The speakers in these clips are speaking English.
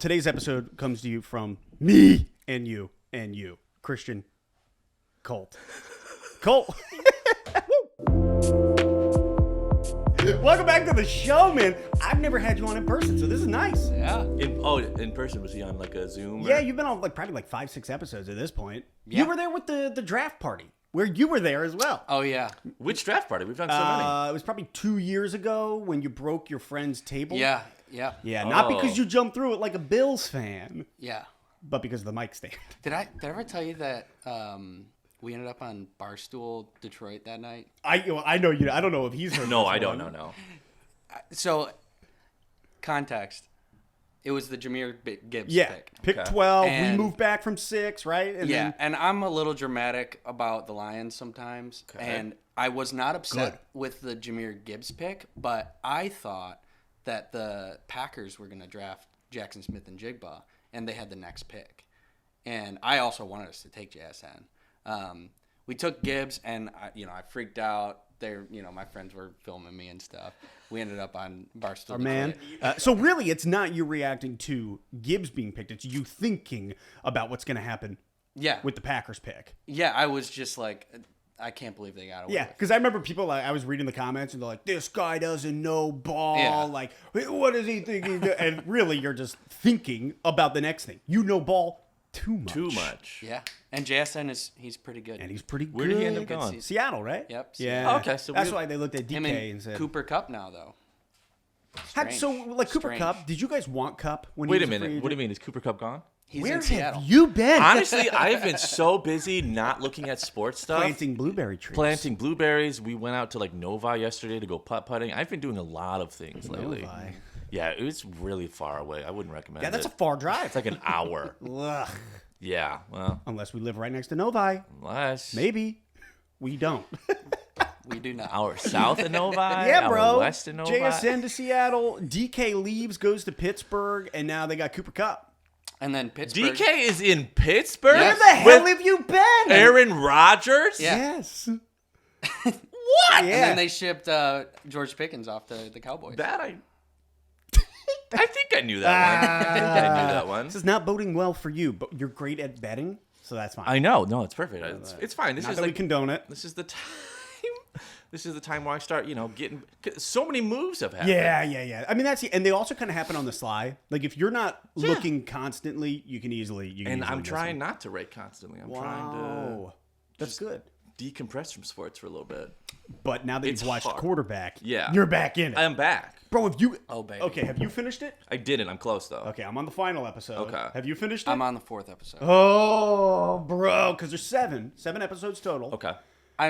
today's episode comes to you from me and you, Christian Colt. Colt. Welcome back to the show, man. I've never had you on in person, so this is nice. Yeah. In person, was he on like a Zoom? Yeah, you've been on probably 5-6 episodes at this point. Yeah. You were there with the draft party, where you were there as well. Oh, yeah. Which draft party? We've done so many. It was probably 2 years ago when you broke your friend's table. Yeah. Yeah, not because you jumped through it like a Bills fan, Yeah. but because of the mic stand. Did I ever tell you that we ended up on Barstool Detroit that night? I know you. I don't know if he's heard. No, this I don't one. know. No. So, context. It was the Jahmyr Gibbs Yeah, pick. pick 12. And- we moved back from 6, right? And Yeah, then, and I'm a little dramatic about the Lions sometimes. Okay. And I was not upset Good. with the Jahmyr Gibbs pick, but I thought that the Packers were going to draft Jackson Smith and Jigba, and they had the next pick. And I also wanted us to take JSN. We took Gibbs, and I freaked out. My friends were filming me and stuff. We ended up on Barstool. our man. So really, it's not you reacting to Gibbs being picked. It's you thinking about what's going to happen Yeah. with the Packers pick. Yeah, I was just like, I can't believe they got away. Yeah, because I remember people, I was reading the comments, and they're like, this guy doesn't know ball. Yeah. Like, what is he thinking? And really, you're just thinking about the next thing. You know ball too much. Too much. Yeah, and JSN he's pretty good. And he's pretty good. Where did he end up Good going? season. Seattle, right? Yep, Yeah. Seattle. Okay, so that's why they looked at Him DK and and said. Cooper Kupp now though. Cooper Strange. Cup, did you guys want Cup when Wait he a was minute. What do you mean? Is Cooper Kupp gone? He's Where in Seattle. have you been? Honestly, I've been so busy not looking at sports stuff. Planting blueberry trees. Planting blueberries. We went out to like Novi yesterday to go putt-putting. I've been doing a lot of things lately. Novi. Yeah, it was really far away. I wouldn't recommend it. Yeah, that's a far drive. It's like an hour. Ugh. Yeah, well, Unless we live right next to Novi. unless Maybe. We don't. We do not. hour south of Novi, Yeah, hour bro. west of Novi. JSN to Seattle. DK leaves, goes to Pittsburgh, and now they got Cooper Cup. And then Pittsburgh. DK is in Pittsburgh Yes. Where the hell with have you been? Aaron Rodgers? Yeah. Yes. What? And Yeah. then they shipped George Pickens off to the Cowboys. That I think I knew that one. I think I knew that one. This is not boding well for you, but you're great at betting, so that's fine. I know. No, it's perfect. It's fine. This Not is that we like condone it. this is the time. This is the time where I start, getting so many moves have happened. Yeah. I mean, and they also kind of happen on the sly. Like if you're not looking constantly, you can easily. And I'm miss trying them. not to rate constantly. I'm trying Wow, that's just- good. to decompress from sports for a little bit. But now that It's you've watched hard. Quarterback, Yeah. you're back in it, I am back. bro. Have you? Oh, baby. Okay, have you finished it? I didn't. I'm close though. Okay, I'm on the final episode. Okay. Have you finished it? I'm on the 4th episode. Oh, bro, because there's seven episodes total. Okay. I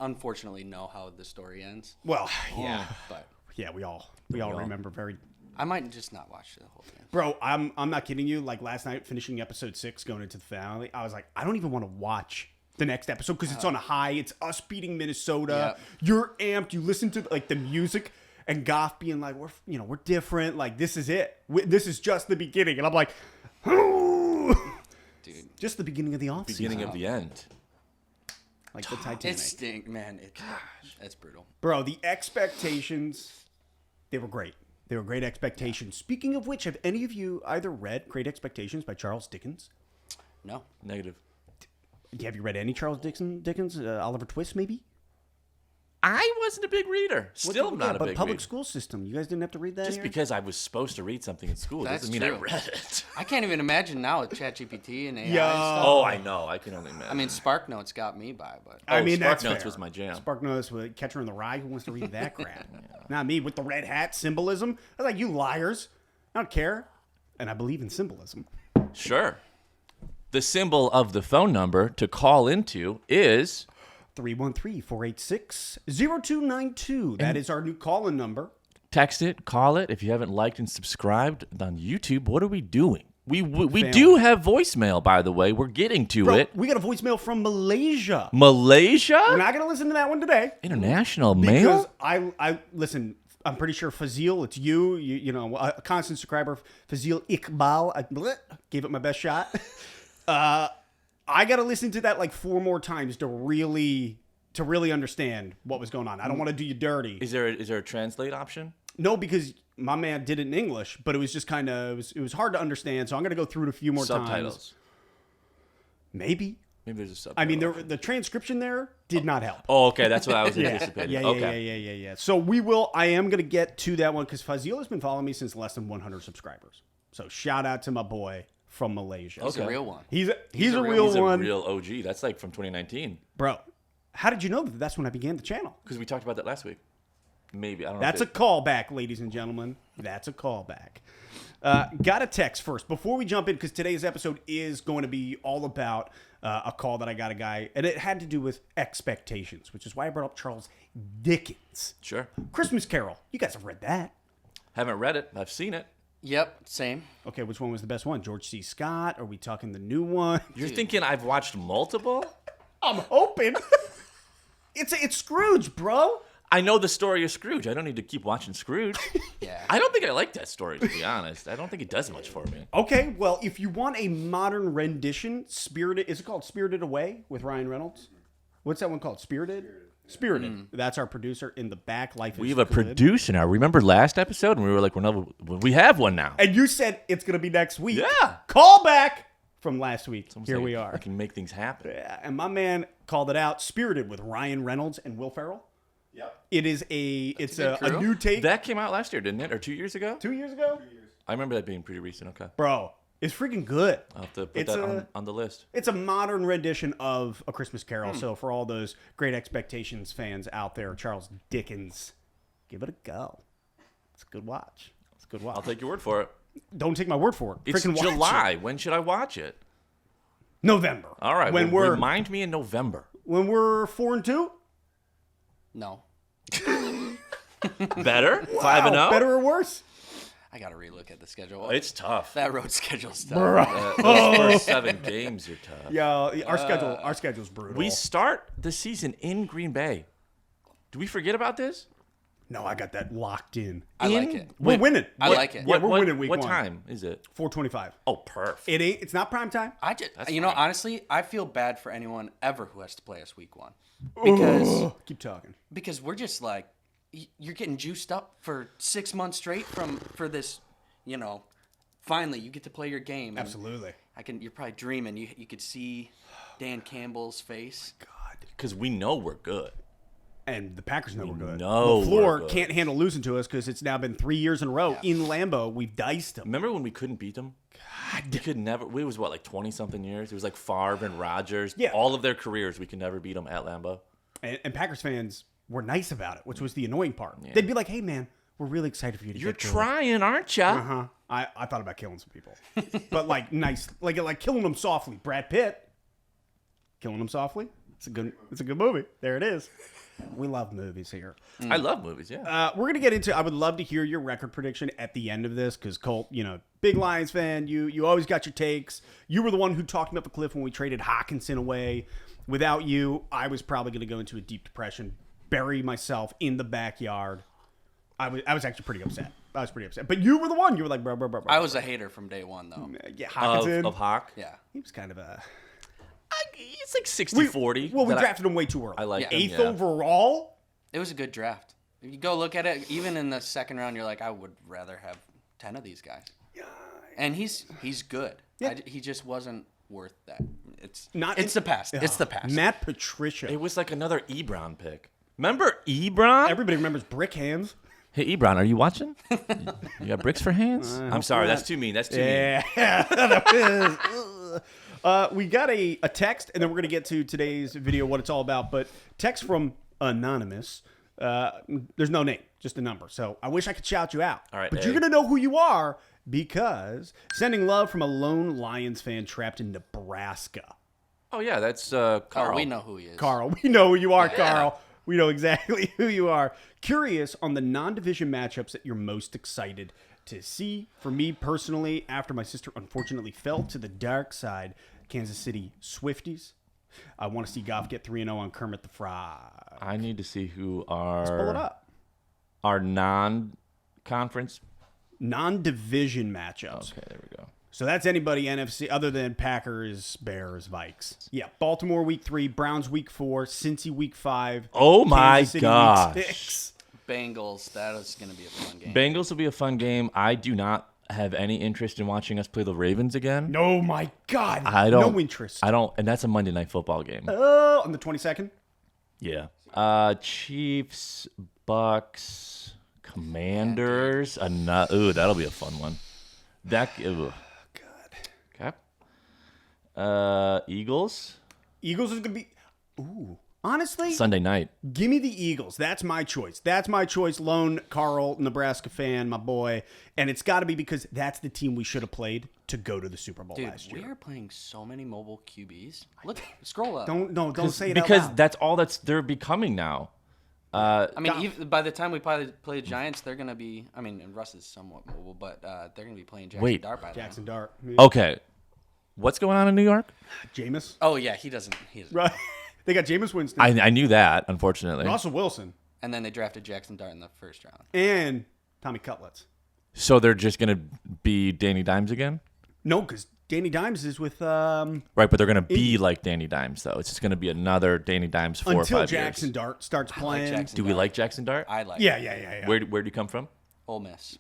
unfortunately know how the story ends. Well, yeah, But yeah, we all remember very. I might just not watch the whole thing. Bro, I'm not kidding you. Like last night, finishing episode 6, going into the finale, I was like, I don't even want to watch the next episode because it's on a high. It's us beating Minnesota. Yep. You're amped. You listen to like the music and Goff being like, we're different. Like this is it. This is just the beginning. And I'm like, Dude, just the beginning of the offseason. Beginning of the end. Like the Titanic. it stink, man. That's brutal. Bro, the expectations, they were great. They were great expectations. Speaking of which, have any of you either read Great Expectations by Charles Dickens? No. Negative. Have you read any Charles Dickens? Oliver Twist, maybe? I wasn't a big reader. Still not a but big public reader. school system. You guys didn't have to read that Just here? because I was supposed to read something in school That's doesn't mean I true. read it. I can't even imagine now with ChatGPT and AI Yo. and stuff. Oh, I know. I can only imagine. I mean, SparkNotes got me by, but I mean, Spark that's Notes fair. was my jam. Spark Notes with Catcher in the Rye. Who wants to read that crap? Not me with the red hat symbolism. I was like, you liars. I don't care. And I believe in symbolism. Sure. The symbol of the phone number to call into is 313-486-0292. That is our new call-in number. text it, call it. If you haven't liked and subscribed on YouTube, what are we doing? We Family. do have voicemail, by the way. We're getting to Bro, it. we got a voicemail from Malaysia. We're Malaysia? not going to listen to that one today. International Because mail? I listen, I'm pretty sure Fazil, it's you a constant subscriber, Fazil Iqbal. I gave it my best shot. I got to listen to that like 4 more times to really understand what was going on. I don't want to do you dirty. Is there a translate option? No, because my man did it in English, but it was just kind of it was hard to understand. So I'm gonna go through it a few more Subtitles. times. Maybe. Maybe there's a subtitle. I mean, the transcription there did not help. Oh, okay. That's what I was anticipating. Yeah. Okay. So I am going to get to that one because Fazil has been following me since less than 100 subscribers. So shout out to my boy from Malaysia. He's a real one. He's a real He's a one. real OG. That's like from 2019. Bro, how did you know that that's when I began the channel? Because we talked about that last week. Maybe. I don't know. That's a callback, ladies and gentlemen. That's a callback. Got a text first before we jump in because today's episode is going to be all about a call that I got a guy, and it had to do with expectations, which is why I brought up Charles Dickens. Sure. Christmas Carol. You guys have read that. Haven't read it. I've seen it. Yep, same. Okay, which one was the best one? George C. Scott? Are we talking the new one? You're thinking I've watched multiple? I'm hoping. It's Scrooge, bro. I know the story of Scrooge. I don't need to keep watching Scrooge. Yeah. I don't think I like that story, to be honest. I don't think it does much for me. Okay, well, if you want a modern rendition, is it called Spirited Away with Ryan Reynolds? What's that one called? Spirited. That's our producer in the back. Life is We have a good. producer now. Remember last episode? And we were like, we have one now. And you said it's going to be next week. Yeah. Call back from last week. Someone's Here like, we are. I can make things happen. Yeah, and my man called it out. Spirited with Ryan Reynolds and Will Ferrell. Yep. It is a good crew. new take. That came out last year, didn't it? Or 2 years ago? 2 years ago? I remember that being pretty recent. Okay. Bro, it's freaking good. I'll have to put It's that on the list. It's a modern rendition of A Christmas Carol. So for all those Great Expectations fans out there, Charles Dickens, give it a go. It's a good watch. It's a good watch. I'll take your word for it. Don't take my word for it. It's Freaking watch July. it. When should I watch it? November. All right. When well, we're remind me in November. when we're 4-2. No. Better? Wow, 5-0? better or worse? I got to relook at the schedule. It's tough. That road schedule's tough. Those first 7 games are tough. Yeah, our schedule's brutal. We start the season in Green Bay. Do we forget about this? No, I got that locked in. I like it. We're winning. I like it. Yeah, we're winning week What one. time is it? 4:25. Oh, perfect. It's not prime time. I just, That's you know, fine. honestly, I feel bad for anyone ever who has to play us week one Keep talking. because we're just like, you're getting juiced up for 6 months straight for this, you know, finally you get to play your game. And Absolutely. you're probably dreaming. You could see Dan Campbell's face. God. Because we know we're good. And the Packers know we're good. know LaFleur we're good. can't handle losing to us because it's now been 3 years in a row. In Lambeau, we've diced them. Remember when we couldn't beat them? We could never. We was what, like 20-something years? It was like Favre and Rodgers. Yeah. All of their careers, we could never beat them at Lambeau. And Packers fans were nice about it, which was the annoying part. They'd be like, hey, man, we're really excited for you to You're get good." trying, aren't ya? Uh-huh. I thought about killing some people. But like nice. Like killing them softly. Brad Pitt. Killing them softly. It's a good movie. There it is. We love movies here. I love movies, yeah. We're going to get into, I would love to hear your record prediction at the end of this because Colt, you know, big Lions fan, you always got your takes. You were the one who talked me up a cliff when we traded Hawkinson away. Without you, I was probably going to go into a deep depression, bury myself in the backyard. I was actually pretty upset. I was pretty upset. But you were the one. You were like, bro. I was a hater from day one, though. Yeah, Hawkinson. Of Hawk? Yeah. He was kind of a... It's like 60-40. Well, we that drafted him way too early. I like him, 8th yeah. overall? It was a good draft. If you go look at it, even in the second round, you're like, I would rather have 10 of these guys. And he's good. Yeah. He just wasn't worth that. It's the past. Ugh. It's the past. Matt Patricia. It was like another Ebron pick. Remember Ebron? Everybody remembers Brick Hands. Hey, Ebron, are you watching? You got bricks for hands? I'm sorry, that's too mean. That's too mean. Yeah, that is. We got a text, and then we're going to get to today's video, what it's all about. But text from Anonymous. There's no name, just a number. So I wish I could shout you out. All right, but hey. you're going to know who you are because sending love from a lone Lions fan trapped in Nebraska. Oh, yeah, that's Carl. Oh, we know who he is. Carl, we know who you are, Carl. We know exactly who you are. Curious on the non-division matchups that you're most excited to see. For me personally, after my sister unfortunately fell to the dark side, Kansas City Swifties. I want to see Goff get 3-0 on Kermit the Frog. I need to see who Let's pull it are up. our non-conference. Non-division matchups. Okay, there we go. So that's anybody NFC other than Packers, Bears, Vikes. Yeah, Baltimore week 3, Browns week 4, Cincy week 5. Oh my Kansas City gosh. week 6. Bengals. That is going to be a fun game. Bengals will be a fun game. I do not have any interest in watching us play the Ravens again. No, my God. I don't. No interest. I don't, and that's a Monday Night Football game. Oh, on the 22nd? Yeah. Chiefs, Bucks, Commanders. Ooh, that'll be a fun one. Ooh. God. Okay. Eagles. Eagles is going to be... Ooh. Honestly, Sunday night. give me the Eagles. That's my choice. That's my choice. Lone Carl, Nebraska fan, my boy. And it's got to be because that's the team we should have played to go to the Super Bowl Dude, last year. we are playing so many mobile QBs. Look, scroll up. Don't say it Because out loud. that's all they're becoming now. I mean, even by the time we play the Giants, they're going to be. I mean, and Russ is somewhat mobile, but they're going to be playing Jackson Dart by then. Jackson Dart. Okay. What's going on in New York? Jameis. Oh yeah, he doesn't. Right. They got Jameis Winston. I knew that, unfortunately. Russell Wilson. And then they drafted Jackson Dart in the first round. And Tommy Cutlets. So they're just going to be Danny Dimes again? No, because Danny Dimes is with... Right, but they're going to be like Danny Dimes, though. It's just going to be another Danny Dimes 4 or 5 until years. Jackson Dart starts playing. Jackson Do we Dart. like Jackson Dart? I like. Yeah. Where do you come from? Ole Miss.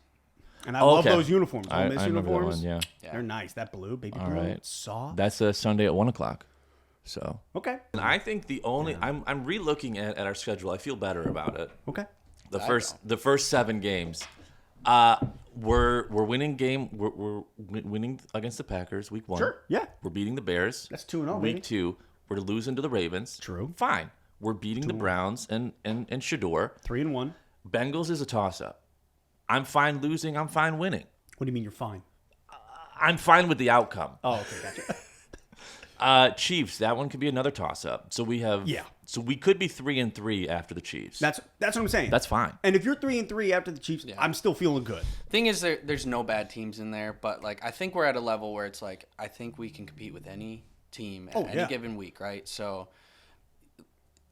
And I love okay. those uniforms. Ole Miss I remember that uniforms. one, yeah. Yeah. They're nice. That blue, baby All blue. right. It's soft. That's a Sunday at 1 o'clock. So. Okay. And I think the only I'm re-looking at our schedule. I feel better about it. Okay. The first 7 games, we're winning game. We're winning against the Packers week 1. Sure. Yeah. We're beating the Bears. That's 2-0, Week baby. 2, we're losing to the Ravens. True. Fine. We're beating the Browns and Shador. 3-1. Bengals is a toss-up. I'm fine losing. I'm fine winning. What do you mean you're fine? I'm fine with the outcome. Oh, okay, gotcha. Chiefs, that one could be another toss-up. So we have. Yeah. So we could be 3-3 after the Chiefs. That's what I'm saying. That's fine. And if you're 3-3 after the Chiefs, I'm still feeling good. Thing is, there's no bad teams in there, but like I think we're at a level where it's like I think we can compete with any team at any given week, right? So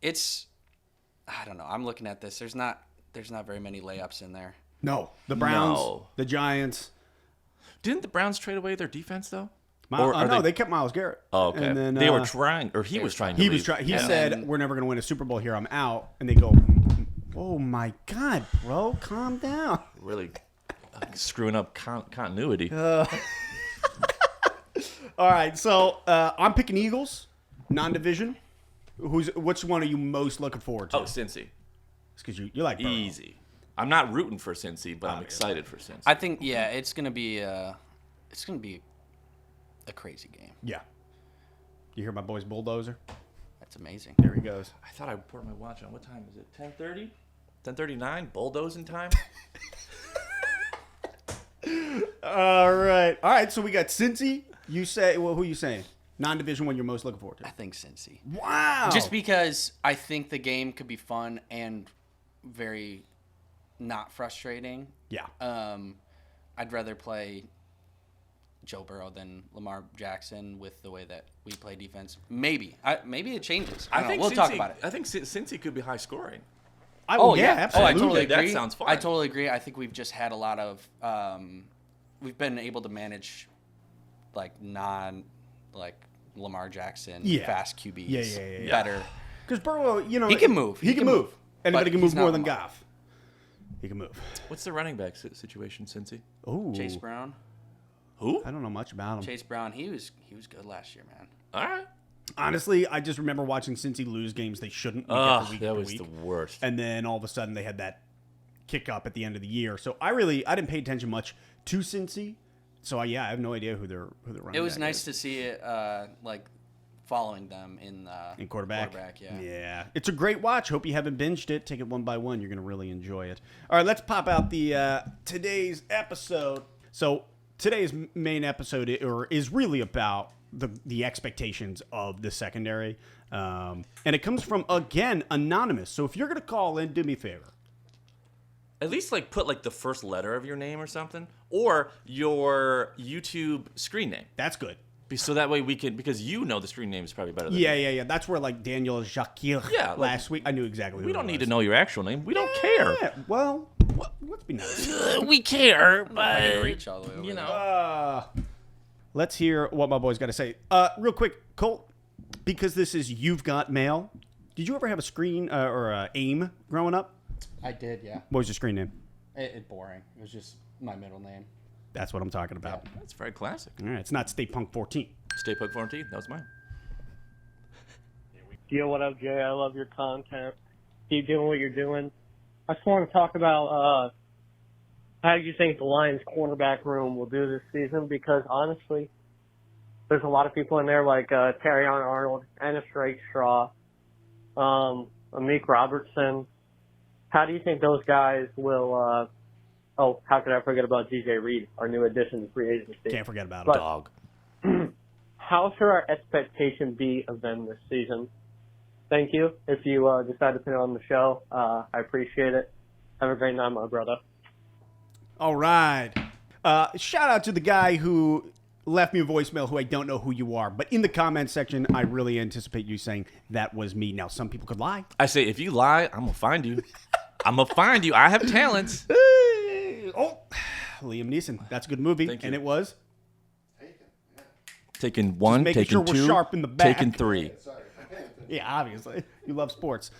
it's I don't know. I'm looking at this. There's not very many layups in there. No, the Browns, No. the Giants. Didn't the Browns trade away their defense though? No, they kept Myles Garrett. Oh, okay. And then, they were trying, or he was trying. To He leave. was trying. He And said, then- "We're never going to win a Super Bowl here. I'm out." And they go, "Oh my God, bro, calm down." Really screwing up continuity. All right, so I'm picking Eagles, non-division. Which one are you most looking forward to? Oh, Cincy. It's because you like Burrow. Easy. I'm not rooting for Cincy, but I'm excited for Cincy. I think it's gonna be a crazy game. Yeah. You hear my boy's bulldozer? That's amazing. There he goes. I thought I put my watch on. What time is it? 10:30? 10:39? Bulldozing time? All right. So we got Cincy. You say, well, who are you saying? Non-division one you're most looking forward I to? think Cincy. Wow. Just because I think the game could be fun and very not frustrating. Yeah. I'd rather play Joe Burrow than Lamar Jackson with the way that we play defense. Maybe it changes. I don't know. We'll talk about it. I think Cincy could be high scoring. Absolutely. I totally That agree. sounds fun. I totally agree. I think we've just had a lot of we've been able to manage like Lamar Jackson fast QBs better. Because Burrow, He can move. He can move. Anybody But can he's move more not than Lamar. Goff. He can move. What's the running back situation, Cincy? Oh, Chase Brown. Who? I don't know much about him. Chase Brown, he was good last year, man. All right. Honestly, I just remember watching Cincy lose games they shouldn't. Week Oh, after week that after was week. the worst. And then all of a sudden they had that kick up at the end of the year. So I didn't pay attention much to Cincy. So I have no idea who they're running. It was back nice is. to see it following them in quarterback. yeah. Yeah. It's a great watch. Hope you haven't binged it. Take it one by one. You're going to really enjoy it. All right, let's pop out the today's episode. So today's main episode is really about the expectations of the secondary. And it comes from, again, Anonymous. So if you're going to call in, do me a favor. At least put the first letter of your name or something, or your YouTube screen name. That's good. So that way we can, because the screen name is probably better than Yeah. That's where Daniel Jacquir last week. I knew exactly. We who don't it need was. to know your actual name. We don't care. Yeah, well, let's be nice. We care, I didn't but reach all the way over you there. know. Let's hear what my boy's got to say. Real quick, Colt, because this is You've Got Mail. Did you ever have a screen or a AIM growing up? I did, yeah. What was your screen name? It boring. It was just my middle name. That's what I'm talking about. That's very classic. All right, it's not State Punk 14. Stay put 14. That was mine. Yo, what up, Jay? I love your content. Keep doing what you're doing. I just want to talk about how you think the Lions cornerback room will do this season, because honestly, there's a lot of people in there like Terrion, Arnold, Ennis Rakestraw, Amik Robertson. How do you think those guys will how could I forget about DJ Reed, our new addition to free agency? Can't forget about But- it. Dog. How should our expectation be of them this season? Thank you. If you decide to put it on the show, I appreciate it. Have a great night, my brother. All right. Shout out to the guy who left me a voicemail who I don't know who you are. But in the comment section, I really anticipate you saying that was me. Now, some people could lie. I say, if you lie, I'm going to find you. I'm going to find you. I have talents. Oh, Liam Neeson. That's a good movie. Thank you. And it was. Taking one, making taking sure we're two, sharp in the back. taking three. Yeah, obviously. You love sports.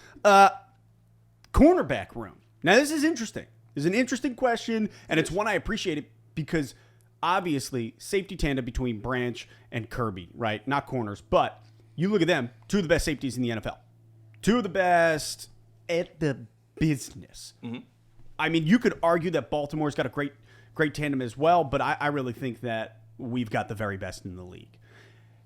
Cornerback room. Now, this is interesting. This is an interesting question, and it's one I appreciate it because obviously safety tandem between Branch and Kirby, right? Not corners, but you look at them, two of the best safeties in the NFL. Two of the best at the business. Mm-hmm. I mean, you could argue that Baltimore's got a great tandem as well, but I really think that we've got the very best in the league.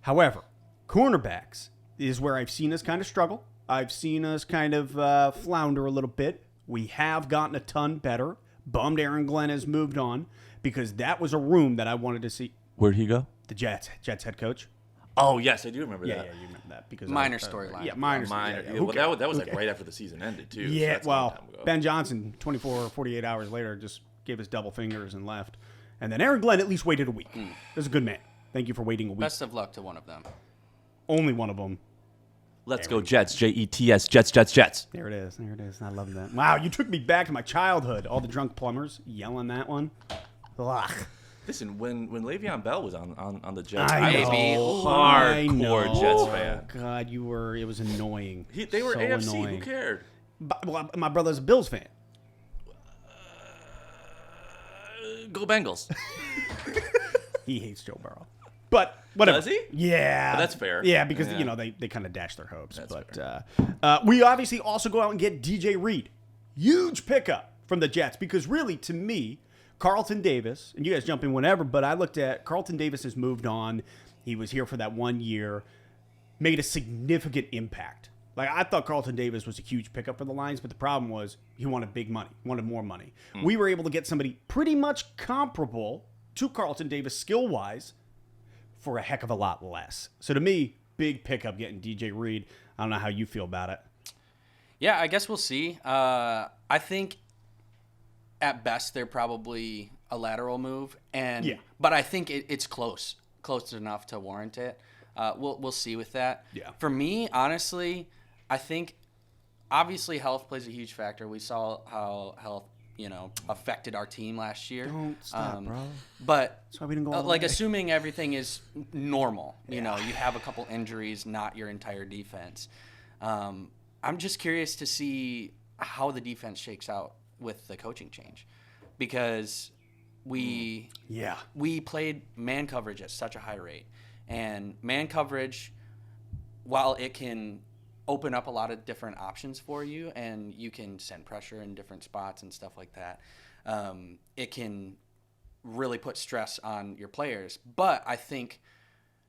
However, cornerbacks is where I've seen us kind of struggle. I've seen us kind of flounder a little bit. We have gotten a ton better. Bummed Aaron Glenn has moved on because that was a room that I wanted to see. Where'd he go? The Jets head coach. Oh, yes, I do remember that. Yeah, you remember that. Because Minor storyline. Yeah, minor. Mine. Yeah, Well, that was like right after the season ended, too. So Yeah, that's a long well, time ago. Ben Johnson, 24 or 48 hours later, just gave us double fingers and left. And then Aaron Glenn at least waited a week. That's a good man. Thank you for waiting a week. Best of luck to one of them. Only one of them. Let's go Jets. Jets. Jets. There it is. I love that. Wow, you took me back to my childhood. All the drunk plumbers yelling that one. Ugh. Listen, when Le'Veon Bell was on the Jets, I I was know. a I know. hardcore Jets fan. God, it was annoying. They were So AFC. annoying. Who cared? Well, my brother's a Bills fan. Go Bengals. He hates Joe Burrow. But whatever. Does he? Yeah. But that's fair. Yeah, because, Yeah. they kind of dash their hopes. That's But we obviously also go out and get DJ Reed. Huge pickup from the Jets because really, to me, Carlton Davis, and you guys jump in whenever, but I looked at Carlton Davis has moved on. He was here for that 1 year, made a significant impact. Like, I thought Carlton Davis was a huge pickup for the Lions, but the problem was he wanted big money, wanted more money. We were able to get somebody pretty much comparable to Carlton Davis skill-wise for a heck of a lot less. So to me, big pickup getting DJ Reed. I don't know how you feel about it. Yeah, I guess we'll see. I think at best they're probably a lateral move, but I think it's close enough to warrant it. We'll see with that. Yeah. For me, honestly, I think obviously health plays a huge factor. We saw how health affected our team last year. Don't stop, bro. But That's why we didn't go all the like way. assuming everything is normal, you have a couple injuries, not your entire defense. I'm just curious to see how the defense shakes out with the coaching change, because we played man coverage at such a high rate, and man coverage, while it can open up a lot of different options for you and you can send pressure in different spots and stuff like that, it can really put stress on your players. But I think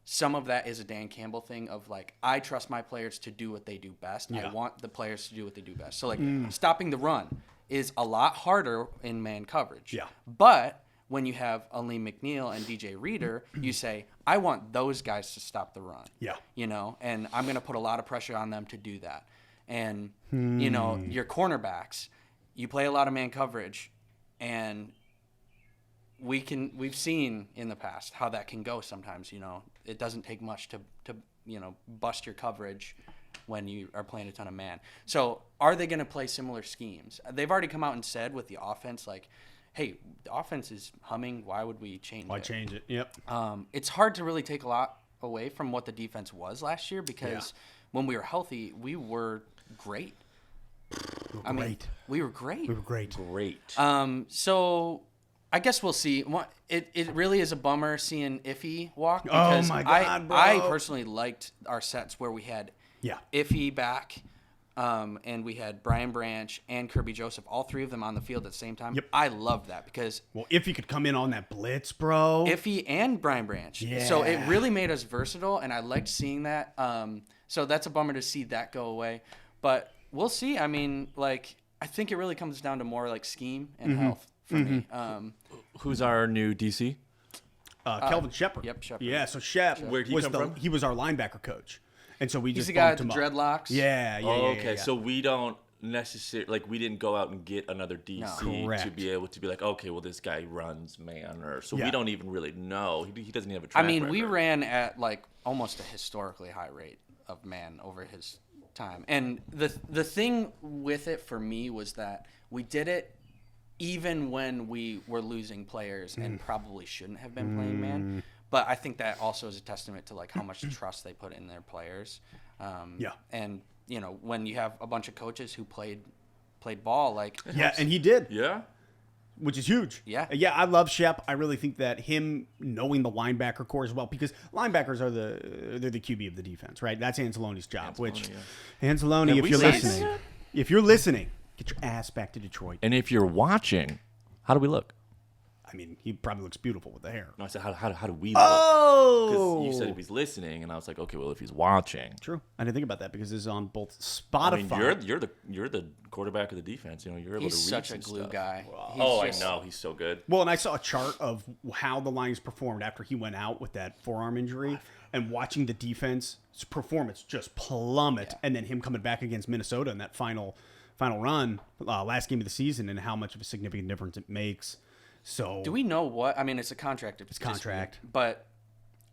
some of that is a Dan Campbell thing of like, I trust my players to do what they do best. Yeah. I want the players to do what they do best. So like stopping the run is a lot harder in man coverage. Yeah. But when you have Aleem McNeil and DJ Reader, you say, I want those guys to stop the run. Yeah. And I'm going to put a lot of pressure on them to do that. And, your cornerbacks, you play a lot of man coverage, and we've seen in the past how that can go sometimes. It doesn't take much to bust your coverage when you are playing a ton of man. So are they going to play similar schemes? They've already come out and said with the offense, like, hey, the offense is humming. Why would we change it? Why change it? Yep. It's hard to really take a lot away from what the defense was last year, because when we were healthy, we were great. I mean, we were great. We were great. Great. So I guess we'll see. It really is a bummer seeing Iffy walk because my God, bro. I personally liked our sets where we had Yeah. Iffy back, and we had Brian Branch and Kirby Joseph, all three of them on the field at the same time. Yep. I loved that because Well, if you could come in on that blitz, bro. Iffy and Brian Branch. Yeah. So it really made us versatile, and I liked seeing that. So that's a bummer to see that go away. But we'll see. I mean, like, I think it really comes down to more like scheme and health for me. Who's our new DC? Kelvin Shepard. Yep, Shepard. Yeah, so Shep Where'd he was come from? He was our linebacker coach. And so we He's just the guy with bumped the him up. dreadlocks. Yeah. Okay, so we don't necessarily like we didn't go out and get another DC to Correct. be able to be like, okay, well this guy runs man, or so Yeah. we don't even really know. He doesn't even have a I track mean, we record. ran at like almost a historically high rate of man over his time. And the thing with it for me was that we did it even when we were losing players and probably shouldn't have been playing man. But I think that also is a testament to like how much trust they put in their players. Yeah. And you know, when you have a bunch of coaches who played ball, like Yeah, and he did. Yeah. Which is huge. Yeah. Yeah, I love Shep. I really think that him knowing the linebacker core as well, because linebackers are they're the QB of the defense, right? That's Ancelotti's job. Ancelotti, if we you're say listening, get your ass back to Detroit. And if you're watching, how do we look? I mean, he probably looks beautiful with the hair. No, I said how do we look? Oh, Because you said if he's listening, and I was like, okay, well if he's watching. True. I didn't think about that because this is on both Spotify. I mean, you're the quarterback of the defense. You know, you're able he's to read such a some glue stuff. guy. Oh, He's I know. He's so good. Well, and I saw a chart of how the Lions performed after he went out with that forearm injury, and watching the defense's performance just plummet, and then him coming back against Minnesota in that final run, last game of the season, and how much of a significant difference it makes. So, Do we know what? I mean, it's a contract. It's contract. But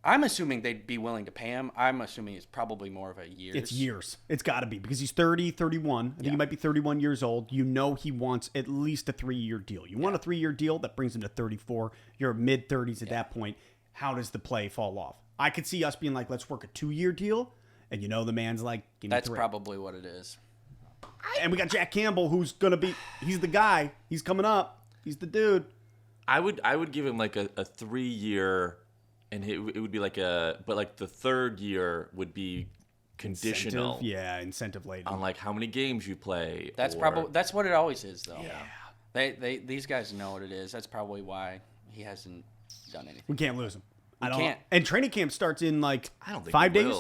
I'm assuming they'd be willing to pay him. I'm assuming it's probably more of a year. it's years. It's got to be because he's 30, 31. I think he might be 31 years old. You know he wants at least a 3-year deal. You want a 3-year deal that brings him to 34. You're mid-30s at that point. How does the play fall off? I could see us being like, let's work a 2-year deal. And you know the man's like, give me That's 3. probably what it is. And we got Jack Campbell, who's going to be, he's the guy. He's coming up. He's the dude. I would give him like a 3-year, and it would be like but like the third year would be conditional. Incentive laden. On like how many games you play. That's or- probably what it always is, though. Yeah. These guys know what it is. That's probably why he hasn't done anything. We can't lose him. can't. And training camp starts in like I don't think 5 we days.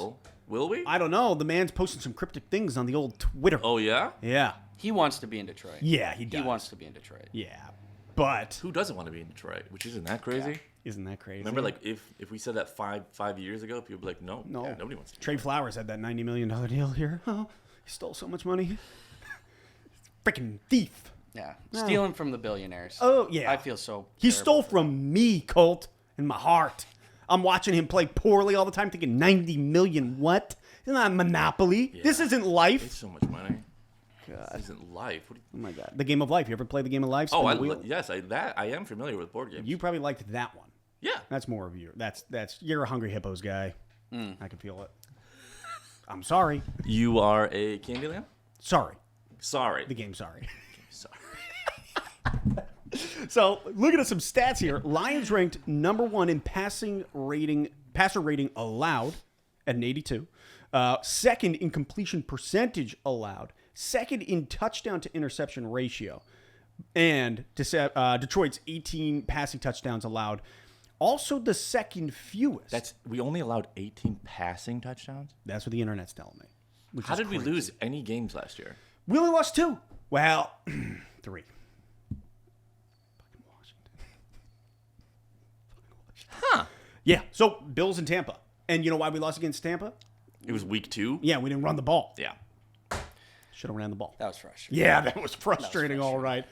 Will we? I don't know. The man's posting some cryptic things on the old Twitter. Oh yeah. Yeah. He wants to be in Detroit. Yeah, he He does. wants to be in Detroit. Yeah. But Who doesn't want to be in Detroit? Which isn't that crazy? isn't that crazy? Remember, like if we said that five years ago, people would be like, no, nobody wants to. Trey Flowers had that $90 million deal here. Oh, he stole so much money. Freaking thief. Yeah. Stealing from the billionaires. Oh, yeah. I feel so He terrible stole for from me, Colt, in my heart. I'm watching him play poorly all the time, thinking 90 million. What? It's not Monopoly. Yeah. This isn't life. It's so much money. This isn't life. What do Oh my God. The game of life. You ever play the game of life? you, Spin the wheel? yes, I am familiar with board games. You probably liked that one. Yeah. That's more of you. That's you're a Hungry Hippos guy. Mm. I can feel it. I'm sorry. You are a Candyland? Sorry. Sorry. The game. Sorry. Sorry. So looking at some stats here, Lions ranked number 1 in passer rating allowed at an 82. Second in completion percentage allowed. Second in touchdown to interception ratio. And Detroit's 18 passing touchdowns allowed. Also the second fewest. We only allowed 18 passing touchdowns? That's what the internet's telling me. which How is did we crazy. lose any games last year? We only lost 2. Well, 3. Fucking Washington. Huh. Yeah, so Bills and Tampa. And you know why we lost against Tampa? It was week 2? Yeah, we didn't run the ball. Yeah. Should have ran the ball. That was frustrating. Yeah, that was frustrating, all right.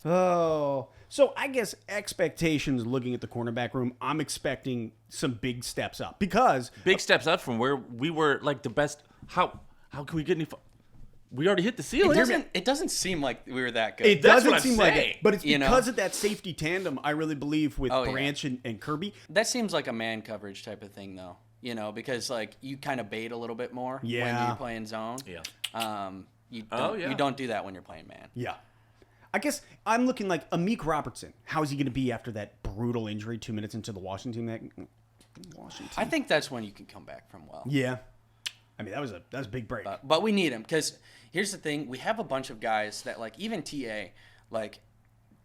Oh, so I guess expectations looking at the cornerback room, I'm expecting some big steps up because Big steps up from where we were like the best. How can we get any? We already hit the ceiling. It doesn't seem like we were that good. it That's doesn't what I'm seem like saying. it. But it's You know? because of that safety tandem, I really believe, with Oh, yeah. Branch and Kirby. That seems like a man coverage type of thing, though. You know, because like you kind of bait a little bit more when Yeah. you're playing zone. Yeah. You don't, yeah. you don't do that when you're playing man. Yeah. I guess I'm looking like Amik Robertson. How is he going to be after that brutal injury 2 minutes into the Washington? I think that's when you can come back from well. Yeah. I mean, that was a big break. But we need him because here's the thing: we have a bunch of guys that like even TA, like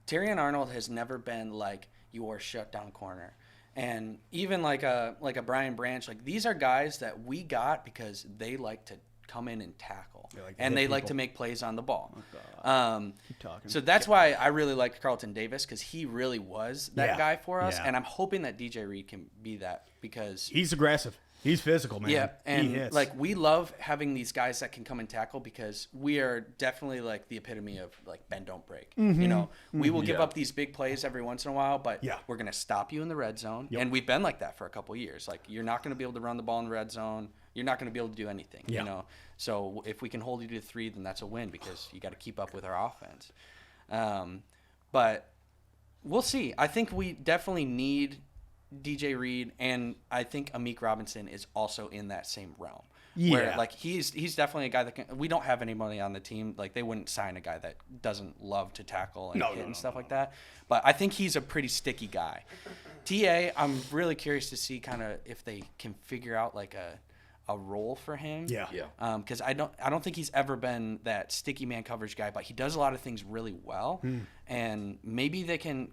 Terrion Arnold has never been like your shutdown corner, and even like a Brian Branch, like these are guys that we got because they like to come in and tackle, and they like to make plays on the ball. Keep talking. So that's why I really liked Carlton Davis because he really was that guy for us, Yeah. and I'm hoping that DJ Reed can be that because He's aggressive. He's physical, man. yeah, He and hits. like we love having these guys that can come and tackle because we are definitely like the epitome of like bend don't break. You know, we will give up these big plays every once in a while, but we're gonna stop you in the red zone, and we've been like that for a couple years. Like you're not gonna be able to run the ball in the red zone. You're not gonna be able to do anything. You know, so if we can hold you to 3, then that's a win because you got to keep up with our offense. But we'll see. I think we definitely need DJ Reed, and I think Amik Robinson is also in that same realm. Where, Yeah. like he's definitely a guy that can. We don't have anybody on the team. Like they wouldn't sign a guy that doesn't love to tackle and hit and stuff like that. But I think he's a pretty sticky guy. TA, I'm really curious to see kind of if they can figure out like a role for him. Yeah. Because I don't think he's ever been that sticky man coverage guy, but he does a lot of things really well, and maybe they can.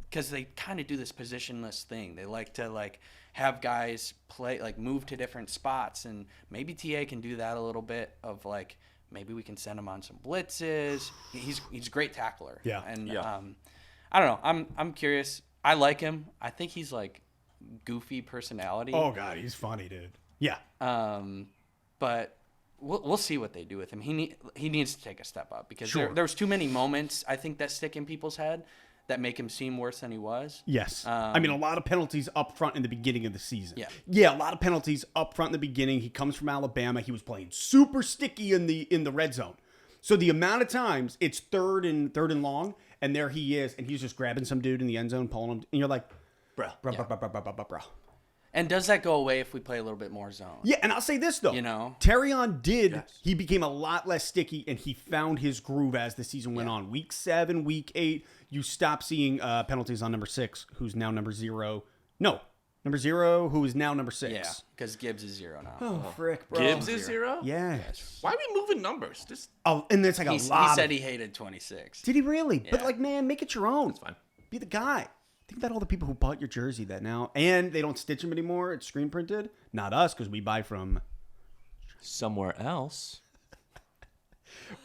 Because they kind of do this positionless thing. They like to like have guys play like move to different spots, and maybe TA can do that a little bit. Of like maybe we can send him on some blitzes. He's a great tackler. Yeah. And I don't know. I'm curious. I like him. I think he's like goofy personality. Oh God, he's funny, dude. Yeah. But we'll see what they do with him. He needs to take a step up because Sure. there's too many moments I think that stick in people's head that make him seem worse than he was. Yes. I mean, a lot of penalties up front in the beginning of the season. Yeah. Yeah, a lot of penalties up front in the beginning. He comes from Alabama. He was playing super sticky in the red zone. So the amount of times it's third and long, and there he is, and he's just grabbing some dude in the end zone, pulling him, and you're like, bro. And does that go away if we play a little bit more zone? Yeah, and I'll say this, though. You know? Terrion did. Yes. He became a lot less sticky, and he found his groove as the season went on. Week 7, week 8, you stop seeing penalties on number 6, who's now number 0. No, number 0, who is now number 6. Yeah, because Gibbs is 0 now. Oh, frick, bro. Gibbs is 0? Yes. Why are we moving numbers? Just Oh, and there's like He a lot. said he hated 26. Did he really? But, Yeah. like, man, make it your own. fine. Be the guy. Think about all the people who bought your jersey that now, and they don't stitch them anymore. It's screen printed. Not us, because we buy from somewhere else.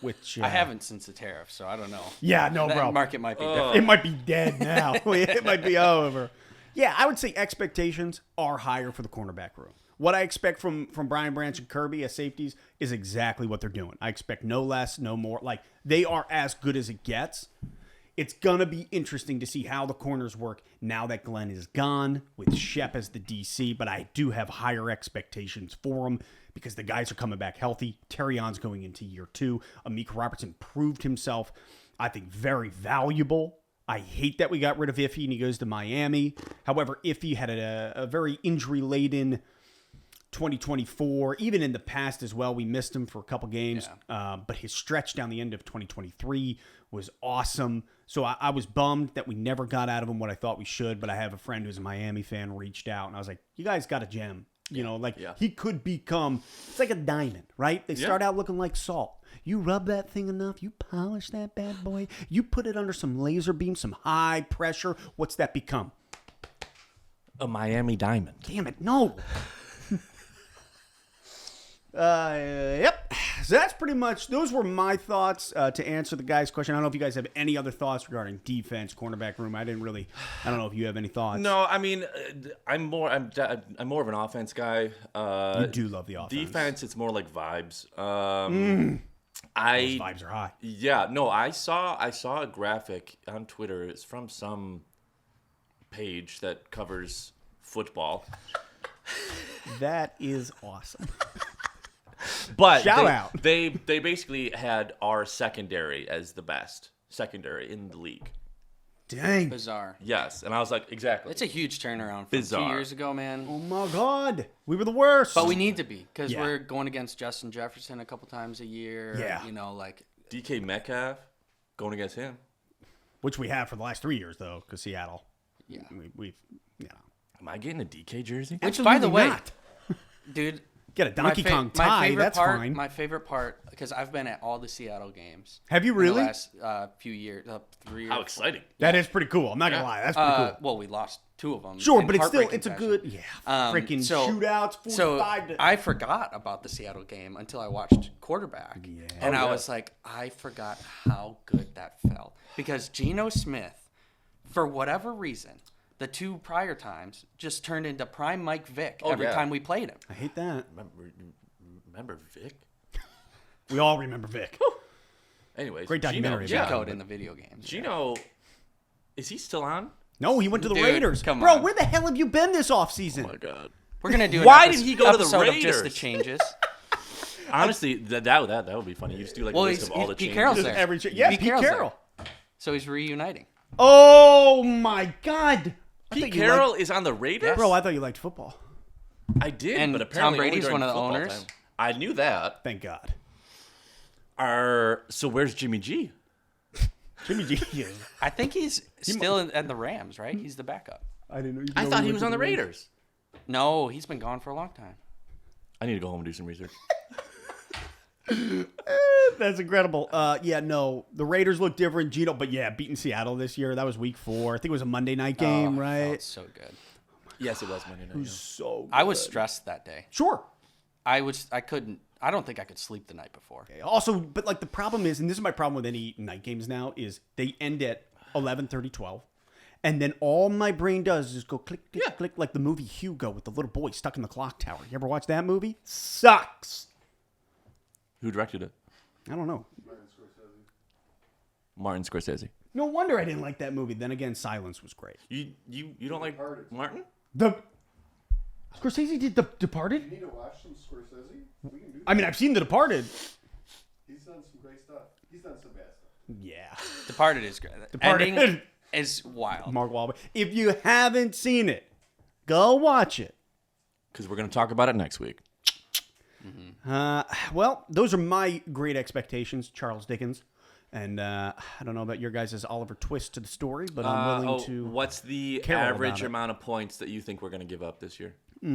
which I haven't since the tariff, so I don't know. Yeah, no, That bro. market might be different. It might be dead now. It might be over. Yeah, I would say expectations are higher for the cornerback room. What I expect from Brian Branch and Kirby as safeties is exactly what they're doing. I expect no less, no more. Like, they are as good as it gets. It's going to be interesting to see how the corners work now that Glenn is gone with Shep as the DC, but I do have higher expectations for him because the guys are coming back healthy. Terrion's going into year 2. Amik Robertson proved himself, I think, very valuable. I hate that we got rid of Iffy and he goes to Miami. However, Iffy had a very injury-laden 2024, even in the past as well. We missed him for a couple games, but his stretch down the end of 2023 was awesome. So I was bummed that we never got out of him what I thought we should, but I have a friend who's a Miami fan reached out, and I was like, you guys got a gem. You know, like he could become, it's like a diamond, right? They start out looking like salt. You rub that thing enough, you polish that bad boy, you put it under some laser beam, some high pressure. What's that become? A Miami Diamond. Damn it, no. Yep. So that's pretty much, those were my thoughts to answer the guy's question. I don't know if you guys have any other thoughts regarding defense, cornerback room. I don't know if you have any thoughts. No, I mean, I'm more of an offense guy. You do love the offense. Defense, it's more like vibes. Those vibes are high. Yeah, no, I saw a graphic on Twitter. It's from some page that covers football. That is awesome. But Shout out. They basically had our secondary as the best secondary in the league. Dang. Bizarre. Yes, and I was like, exactly. It's a huge turnaround from Bizarre. 2 years ago, man. Oh my God. We were the worst. But we need to be because Yeah. we're going against Justin Jefferson a couple times a year. Yeah. You know, like DK Metcalf going against him. Which we have for the last 3 years, though, because Seattle. Yeah. We've, you know. Am I getting a DK jersey? Which, by the way, not. dude. Get a Donkey Kong my tie, favorite that's part, fine. My favorite part, because I've been at all the Seattle games. Have you in the really? last few years, 3 years. How exciting. That is pretty cool. I'm not going to lie. That's pretty cool. Well, we lost 2 of them. Sure, in but it's still, heartbreaking it's a fashion. good, freaking shootouts, 45 So to... I forgot about the Seattle game until I watched Quarterback. Yeah. And Oh, I yeah. was like, I forgot how good that felt. Because Geno Smith, for whatever reason, the 2 prior times just turned into prime Mike Vick every yeah. time we played him. I hate that. Remember Vic? We all remember Vic. Anyways, Great documentary Gino, about Code in the video games. Gino, is he still on? No, he went to the Dude, Raiders. come Bro, on. where the hell have you been this offseason? Oh my God. We're gonna do. Why an did he go to the episode of just the Raiders? changes. Honestly, that would be funny. You just do like Well, a list of all the Pete changes. Carroll's Just there. every Pete Carroll's Carroll. there. So he's reuniting. Oh, my God. I Pete thought you Carroll liked- is on the Raiders? Bro, I thought you liked football. I did, And but Tom apparently only Brady's during one of the football owners. time. I knew that. Thank God. So where's Jimmy G? Jimmy G is... I think he's still at the Rams, right? He's the backup. I didn't know. I thought he was on the Raiders. No, he's been gone for a long time. I need to go home and do some research. That's incredible. Yeah, no, the Raiders look different. Gino, but yeah, beating Seattle this year. That was week 4. I think it was a Monday night game, Oh, right? felt so good. Yes, it was Monday night. It was so. I was good. stressed that day. Sure. I don't think I could sleep the night before. Also, but like the problem is, and this is my problem with any night games now, is they end at 11:30, 12. And then all my brain does is go click, click, click, like the movie Hugo with the little boy stuck in the clock tower. You ever watch that movie? Sucks. Who directed it? I don't know. Martin Scorsese. No wonder I didn't like that movie. Then again, Silence was great. You don't like Martin? The Scorsese did The Departed? You need to watch some Scorsese. We can do that. I mean, I've seen The Departed. He's done some great stuff. He's done some bad stuff. Yeah. Departed is great. Departed. Ending is wild. Mark Wahlberg. If you haven't seen it, go watch it. Because we're going to talk about it next week. Well, those are my great expectations, Charles Dickens. And I don't know about your guys' Oliver Twist to the story, but I'm willing to. What's the carol about average it. amount of points that you think we're going to give up this year? Give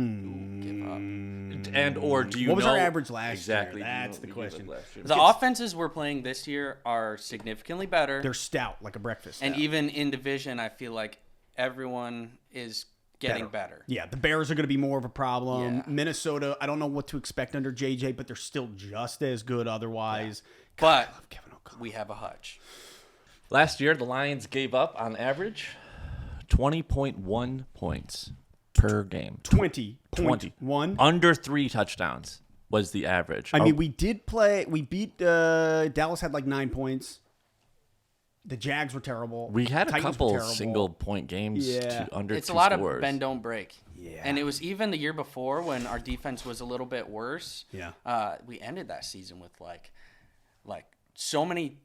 up. And or do you What was know our average last year? exactly? That's do you the know what we question. gave up last year? The offenses we're playing this year are significantly better. They're stout, like a breakfast. And stout. even in division, I feel like everyone is getting better. Yeah, the Bears are going to be more of a problem. Yeah. Minnesota, I don't know what to expect under JJ, but they're still just as good otherwise. But I love Kevin O'Connell. we have a hutch. Last year, the Lions gave up on average 20.1 points per game. 20.1. Under 3 touchdowns was the average. I mean, we did play. We beat Dallas had like 9 points. The Jags were terrible. we had a Titans were couple terrible. single-point games Yeah. to under It's 2 a lot scores. of bend don't break. Yeah. And it was even the year before when our defense was a little bit worse. Yeah. We ended that season with like so many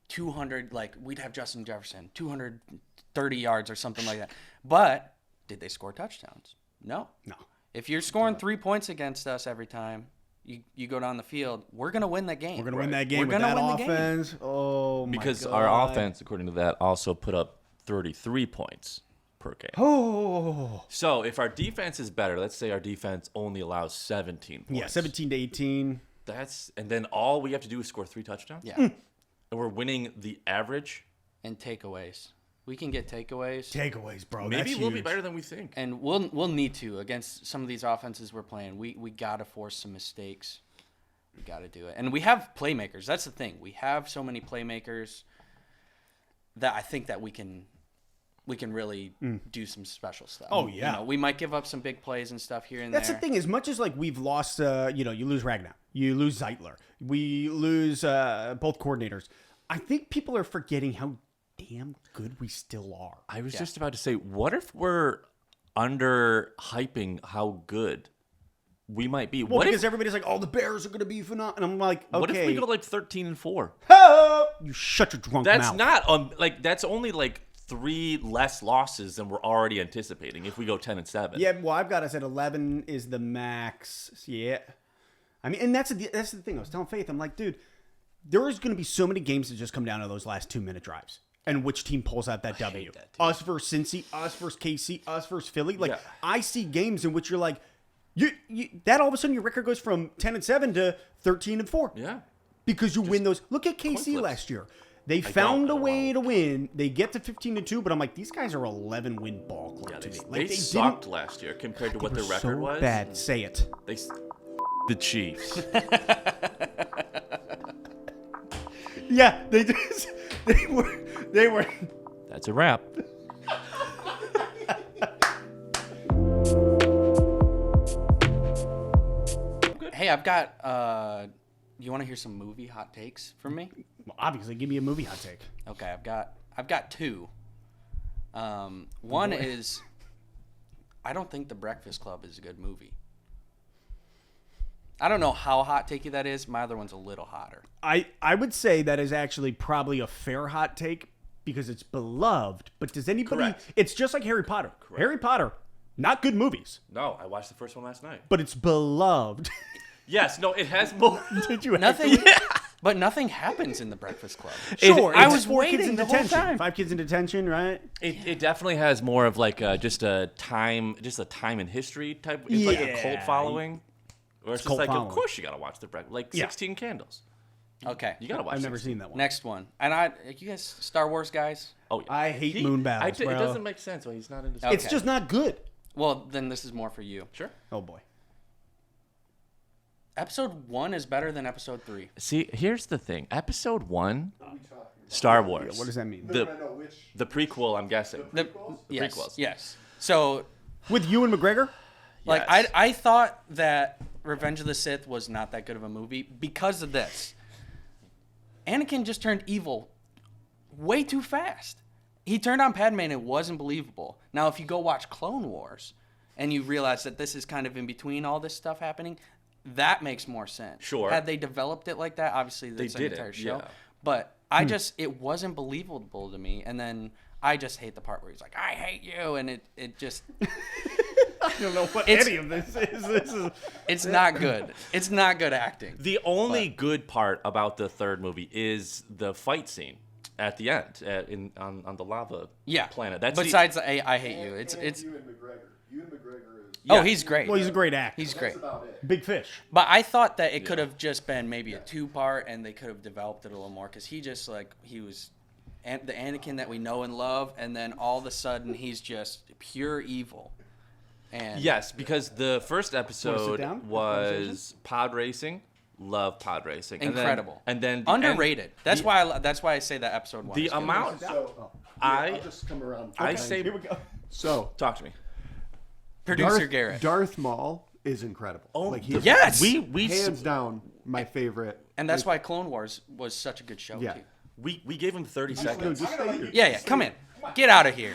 200, like we'd have Justin Jefferson 230 yards or something like that. But did they score touchdowns? No. No. If you're scoring 3 points against us every time you go down the field, we're gonna win that game. We're going to win that game We're with gonna that win the game. offense. Oh, my because God. our offense, according to that, also put up 33 points per game. Oh. So if our defense is better, let's say our defense only allows 17 points. Yeah, 17 to 18. And then all we have to do is score 3 touchdowns? Yeah. Hmm. And we're winning the average? And takeaways. We can get takeaways. Takeaways, bro. Maybe That's we'll be huge. better than we think. And we'll need to against some of these offenses we're playing. We got to force some mistakes. We got to do it. And we have playmakers. That's the thing. We have so many playmakers that I think that we can really do some special stuff. Oh, yeah. You know, we might give up some big plays and stuff here and That's there. the thing. As much as like we've lost, you lose Ragnar, you lose Zeitler, we lose both coordinators. I think people are forgetting how damn good we still are. I was just about to say, what if we're under-hyping how good we might be? Well, What because if, everybody's like, "Oh, the Bears are going to be phenomenal," and I'm like, "Okay." what if we go like 13-4? Oh! You shut your drunk That's mouth. not that's only like 3 less losses than we're already anticipating if we go 10-7. Yeah, well, I've got us at 11 is the max. Yeah. I mean, and that's the thing. I was telling Faith, I'm like, dude, there is going to be so many games that just come down to those last 2-minute drives. And which team pulls out that W? that, Us versus Cincy, us versus KC, us versus Philly. Like, Yeah. I see games in which you're like, that all of a sudden your record goes from 10-7 to 13-4. Yeah. Because you win those. Look at KC flips. last year. They found a don't way know. to win. They get to 15-2, but I'm like, these guys are 11-win ball club to me. Like, They sucked last year compared to what their record was. Bad. Say it. The Chiefs. Yeah, they just they were. That's a wrap. Hey, I've got. You want to hear some movie hot takes from me? Well, obviously, give me a movie hot take. Okay, I've got 2. One is, I don't think The Breakfast Club is a good movie. I don't know how hot takey that is. My other one's a little hotter. I would say that is actually probably a fair hot take because it's beloved. But does anybody? Correct. It's just like Harry Potter. Harry Potter, not good movies, No, I watched the first one last night. but it's beloved. Yes, no, it has more. Did you? Nothing, but nothing happens in The Breakfast Club. Sure, I it's was 4 kids waiting in the whole detention. time. 5 kids in detention, right? It definitely has more of like just a time in history type. It's like a Yeah. cult following. Or it's just cult like, following. of course you gotta watch the breakfast. Like Yeah. 16 Candles. Okay, You gotta watch. I've never 16. seen that one. next one. And you guys Star Wars guys? Oh, yeah. I hate moon battles, It bro. doesn't make sense why he's not into. Okay. It's just not good. Well, then this is more for you. Sure. Oh boy. Episode 1 is better than episode 3. See, here's the thing. Episode 1, Star Wars. What does that mean? The I know which. the prequel, I'm guessing. Yes, prequels. yes. So, With you and McGregor? like, Yes. I thought that Revenge of the Sith was not that good of a movie because of this. Anakin just turned evil way too fast. He turned on Padme and it wasn't believable. Now, if you go watch Clone Wars and you realize that this is kind of in between all this stuff happening, that makes more sense. Sure. Had they developed it like that, obviously that's an did it, entire show. yeah. But it wasn't believable to me. And then I just hate the part where he's like, I hate you. And it just, I don't know what It's- any of this is. it's not good. It's not good acting. The only good part about the third movie is the fight scene at the end on the lava planet. That's Besides I hate you. It's Ewan McGregor. Ewan McGregor is. Oh, he's great. Well, he's a great actor. He's great. That's about it. Big fish. But I thought that it could have just been maybe a 2-part, and they could have developed it a little more because he was the Anakin that we know and love, and then all of a sudden he's just pure evil. And Yes, because the first episode down? was pod racing. Love pod racing. incredible. And then the underrated. end- That's the- why I say that episode 1. The is good. amount. So, I- I'll just come around. I Okay. say. Here we go. So, Talk to me. Producer Garrett. Darth Maul is incredible. Oh, he's yes! We hands down my favorite. And that's why Clone Wars was such a good show Yeah. too. we gave him 30 No, seconds. just stay here. Yeah, come in. Get out of here.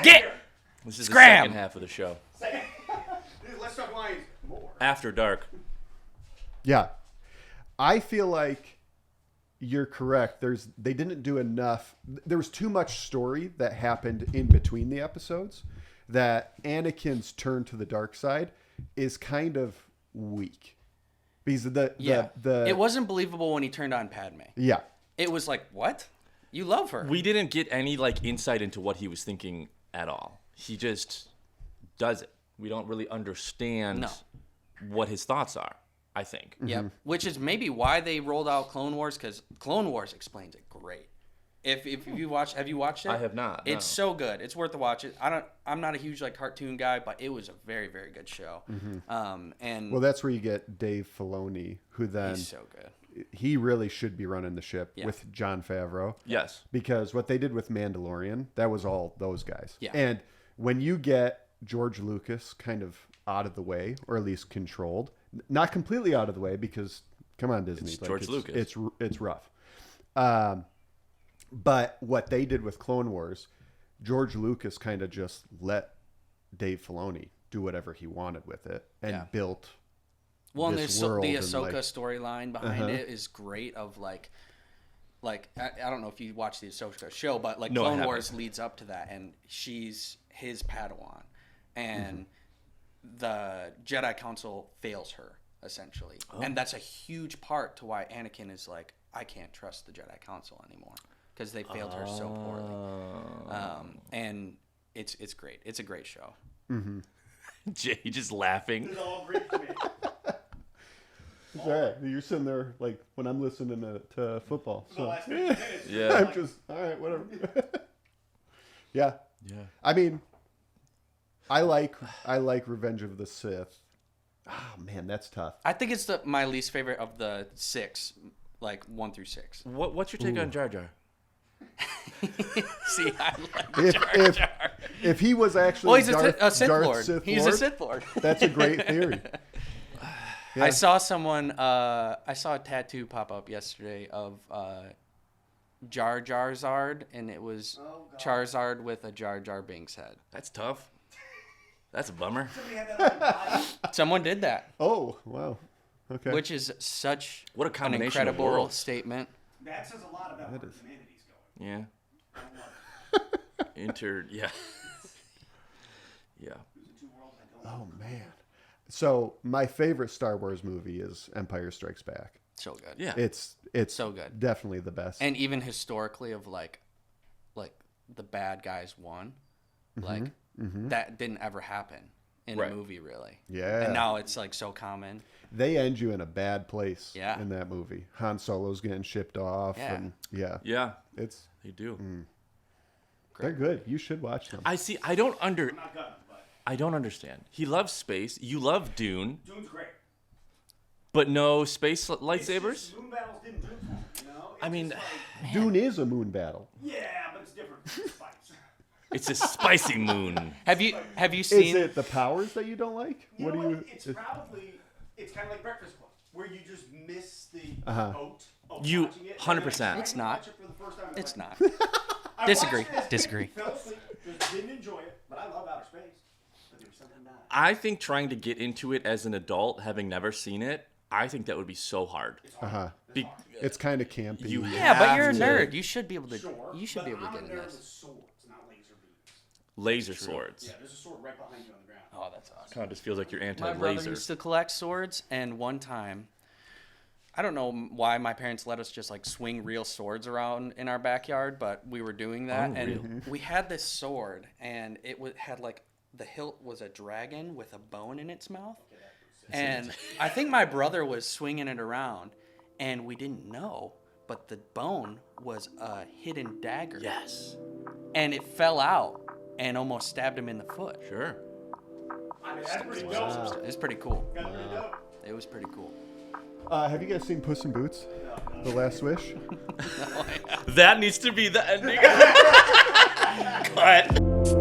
Get. This is Scram! the second half of the show. Let's talk Lions more. After dark. Yeah. I feel like you're correct. They didn't do enough. There was too much story that happened in between the episodes that Anakin's turn to the dark side is kind of weak. Because the It wasn't believable when he turned on Padme. yeah. It was like, what? You love her. We didn't get any insight into what he was thinking at all. He just does it. We don't really understand No. what his thoughts are, I think. Yep. Which is maybe why they rolled out Clone Wars, because Clone Wars explains it great. If you watch, have you watched it? I have not, It's no. so good. It's worth the watch. I'm not a huge cartoon guy, but it was a very, very good show. And Well, that's where you get Dave Filoni, who then he's so good. he really should be running the ship Yeah. with Jon Favreau. Yes. Because what they did with Mandalorian, that was all those guys. Yeah. And when you get George Lucas kind of out of the way, or at least controlled, not completely out of the way, because come on, Disney, It's George Lucas. It's rough. But what they did with Clone Wars, George Lucas kind of just let Dave Filoni do whatever he wanted with it and Yeah. built. Well, and this there's world the and, Ahsoka like- storyline behind it is great. Of like I don't know if you watch the Ahsoka show, but like No, I Clone haven't. Wars leads up to that, and she's his Padawan, and the Jedi Council fails her essentially, and that's a huge part to why Anakin is like, I can't trust the Jedi Council anymore because they failed her so poorly, and it's great. It's a great show. Jay just laughing. It's all great to me. It's all right. You're sitting there like when I'm listening to football. The So last 50 minutes. Yeah. I'm just all right, whatever. Yeah. Yeah. I mean, I like Revenge of the Sith. Oh man, that's tough. I think it's my least favorite of the 6, like 1 through 6. What's your take on Jar Jar? See, I like Jar Jar. If he was actually Well, he's Darth, a Sith Darth Lord. Sith He's Lord, a Sith Lord. that's a great theory. Yeah. I saw someone. I saw a tattoo pop up yesterday of Jar Jar Zard, and it was Charizard with a Jar Jar Binks head. That's tough. That's a bummer. Somebody had that on their body. Someone did that, Oh wow. Okay. which is such What a an combination of incredible worlds. statement. That says a lot about where is. humanity's going. Yeah. I don't love it. Yeah. Yeah. There's two worlds I don't Oh man. So my favorite Star Wars movie is Empire Strikes Back. So good. Yeah. It's So good. Definitely the best. And even historically, of like the bad guys won, like that didn't ever happen in Right. a movie, really. Yeah. And now it's like so common. They end you in a bad place. Yeah. In that movie, Han Solo's getting shipped off. Yeah. And yeah. Yeah. It's They do. they're good. You should watch them. I see. I don't I'm not gonna, but I don't understand. He loves space. You love Dune, Dune's great. but no space It's lightsabers. just moon battles didn't do it for me, you know? It's I mean, just like, Dune is a moon battle. yeah, but it's different. It's spice. it's a spicy moon. Have you Is seen? it the powers that you don't like? You What know do you? what? It's kind of like Breakfast Club, where you just miss the Uh-huh. oat of You- watching it. 100%. It's not. It's It's like, not. I Disagree. watched it as a kid, Disagree. Fell asleep, just didn't enjoy it, but I love outer space. But there was something about it. I think trying to get into it as an adult, having never seen it, I think that would be so hard. Be- It's kind of campy. You Yeah, but you're a have to- nerd. You should be able to. Sure, You should but be able to I'm get a in nerd with this. swords, not laser beams. laser swords. Yeah, there's a sword right behind you on the ground. Oh, that's awesome. Kind of just feels like you're My brother anti-laser. used to collect swords, and one time, I don't know why my parents let us just like swing real swords around in our backyard, but we were doing that, and we had this sword, and it had like the hilt was a dragon with a bone in its mouth, and I think my brother was swinging it around, and we didn't know, but the bone was a hidden dagger. Yes. And it fell out and almost stabbed him in the foot. Sure. I mean, that's pretty dope. It's pretty cool. That's pretty dope. It was pretty cool. Have you guys seen Puss in Boots? The Last Wish. That needs to be the ending. Cut.